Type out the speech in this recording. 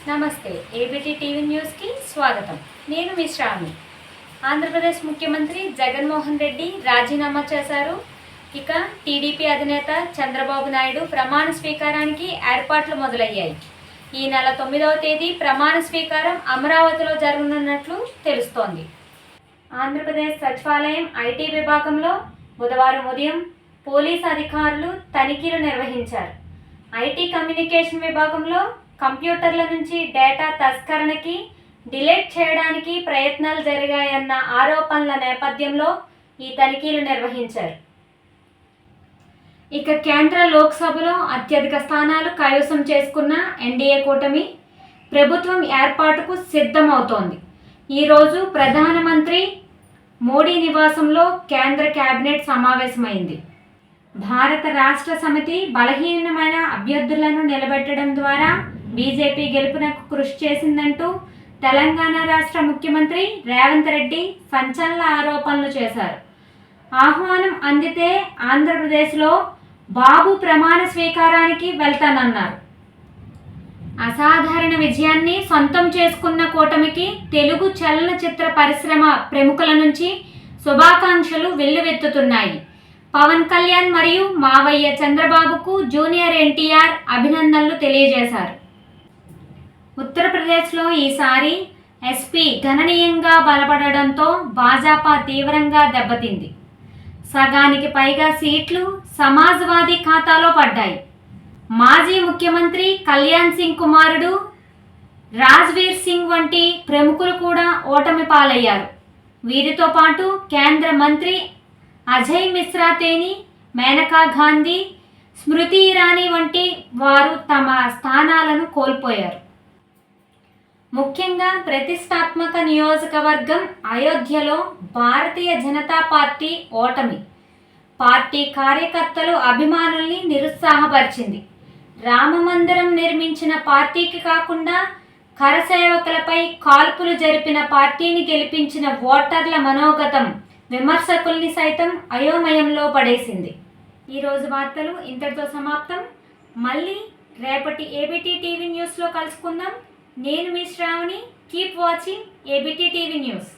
నమస్తే. ABT TV న్యూస్కి స్వాగతం. నేను మీ శ్రావణి. ఆంధ్రప్రదేశ్ ముఖ్యమంత్రి జగన్మోహన్ రెడ్డి రాజీనామా చేశారు. ఇక టీడీపీ అధినేత చంద్రబాబు నాయుడు ప్రమాణ స్వీకారానికి ఏర్పాట్లు మొదలయ్యాయి. ఈ నెల 9వ తేదీ ప్రమాణ స్వీకారం అమరావతిలో జరగనున్నట్లు తెలుస్తోంది. ఆంధ్రప్రదేశ్ సచివాలయం ఐటీ విభాగంలో బుధవారం ఉదయం పోలీసు అధికారులు తనిఖీలు నిర్వహించారు. ఐటీ కమ్యూనికేషన్ విభాగంలో కంప్యూటర్ల నుంచి డేటా తస్కరణకి, డిలీట్ చేయడానికి ప్రయత్నాలు జరిగాయన్న ఆరోపణల నేపథ్యంలో ఈ తనిఖీలు నిర్వహించారు. ఇక కేంద్ర లోక్సభలో అత్యధిక స్థానాలు కైవసం చేసుకున్న ఎన్డీఏ కూటమి ప్రభుత్వం ఏర్పాటుకు సిద్ధమవుతోంది. ఈరోజు ప్రధానమంత్రి మోడీ నివాసంలో కేంద్ర కేబినెట్ సమావేశమైంది. భారత రాష్ట్ర సమితి బలహీనమైన అభ్యర్థులను నిలబెట్టడం ద్వారా బీజేపీ గెలుపునకు కృషి చేసిందంటూ తెలంగాణ రాష్ట్ర ముఖ్యమంత్రి రేవంత్ రెడ్డి సంచలన ఆరోపణలు చేశారు. ఆహ్వానం అందితే ఆంధ్రప్రదేశ్లో బాబు ప్రమాణ స్వీకారానికి వెళ్తానన్నారు. అసాధారణ విజయాన్ని సొంతం చేసుకున్న కూటమికి తెలుగు చలనచిత్ర పరిశ్రమ ప్రముఖుల నుంచి శుభాకాంక్షలు వెల్లువెత్తుతున్నాయి. పవన్ కళ్యాణ్ మరియు మావయ్య చంద్రబాబుకు జూనియర్ ఎన్టీఆర్ అభినందనలు తెలియజేశారు. ఉత్తరప్రదేశ్లో ఈసారి ఎస్పీ గణనీయంగా బలపడడంతో భాజపా తీవ్రంగా దెబ్బతింది. సగానికి పైగా సీట్లు సమాజ్వాదీ ఖాతాలో పడ్డాయి. మాజీ ముఖ్యమంత్రి కళ్యాణ్ సింగ్ కుమారుడు రాజ్వీర్ సింగ్ వంటి ప్రముఖులు కూడా ఓటమి పాలయ్యారు. వీరితో పాటు కేంద్ర మంత్రి అజయ్ మిశ్రా తేని, మేనకా గాంధీ, స్మృతి ఇరానీ వంటి వారు తమ స్థానాలను కోల్పోయారు. ముఖ్యంగా ప్రతిష్టాత్మక నియోజకవర్గం అయోధ్యలో భారతీయ జనతా పార్టీ ఓటమి పార్టీ కార్యకర్తలు, అభిమానుల్ని నిరుత్సాహపరిచింది. రామమందిరం నిర్మించిన పార్టీకి కాకుండా కరసేవకులపై కాల్పులు జరిపిన పార్టీని గెలిపించిన ఓటర్ల మనోగతం విమర్శకుల్ని సైతం అయోమయంలో పడేసింది. ఈరోజు వార్తలు ఇంతటితో సమాప్తం. మళ్ళీ రేపటి ఏబీటీ టీవీ న్యూస్లో కలుసుకుందాం. నేను మీ Shravani. Keep watching ABT TV news.